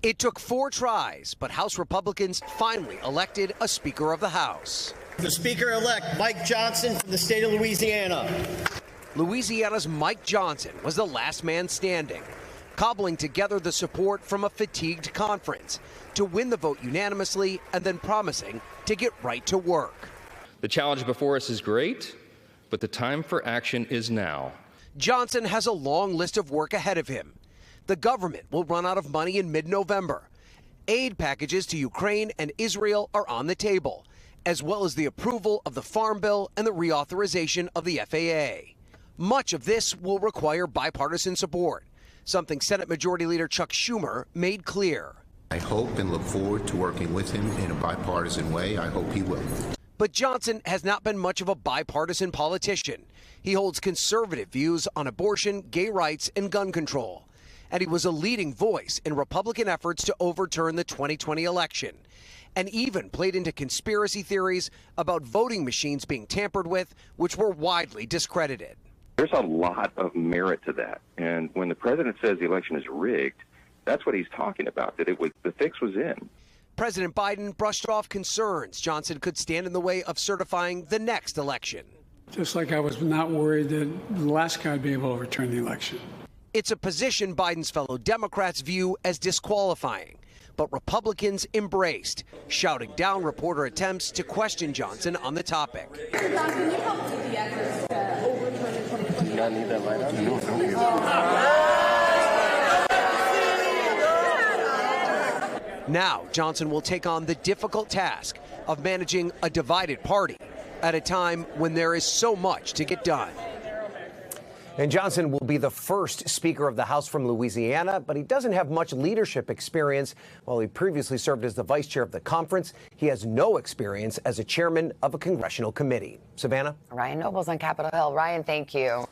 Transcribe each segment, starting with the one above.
It took 4 tries, but House Republicans finally elected a Speaker of the House. The Speaker-elect, Mike Johnson from the state of Louisiana. Louisiana's Mike Johnson was the last man standing, cobbling together the support from a fatigued conference to win the vote unanimously and then promising to get right to work. The challenge before us is great, but the time for action is now. Johnson has a long list of work ahead of him. The government will run out of money in mid-November. Aid packages to Ukraine and Israel are on the table, as well as the approval of the Farm Bill and the reauthorization of the FAA. Much of this will require bipartisan support, something Senate Majority Leader Chuck Schumer made clear. I hope and look forward to working with him in a bipartisan way. I hope he will. But Johnson has not been much of a bipartisan politician. He holds conservative views on abortion, gay rights, and gun control. And he was a leading voice in Republican efforts to overturn the 2020 election, and even played into conspiracy theories about voting machines being tampered with, which were widely discredited. There's a lot of merit to that. And when the president says the election is rigged, that's what he's talking about, that the fix was in. President Biden brushed off concerns Johnson could stand in the way of certifying the next election. Just like I was not worried that the last guy would be able to overturn the election. It's a position Biden's fellow Democrats view as disqualifying, but Republicans embraced, shouting down reporter attempts to question Johnson on the topic. Mr. Johnson, can you help with the efforts to overturn the 2020 election? Now, Johnson will take on the difficult task of managing a divided party at a time when there is so much to get done. And Johnson will be the first Speaker of the House from Louisiana, but he doesn't have much leadership experience. While he previously served as the vice chair of the conference, he has no experience as a chairman of a congressional committee. Savannah? Ryan Nobles on Capitol Hill. Ryan, thank you.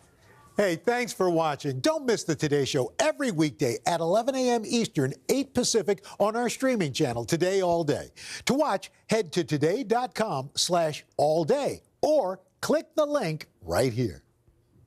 Hey, thanks for watching. Don't miss the Today Show every weekday at 11 a.m. Eastern, 8 Pacific on our streaming channel, Today All Day. To watch, head to today.com/allday or click the link right here.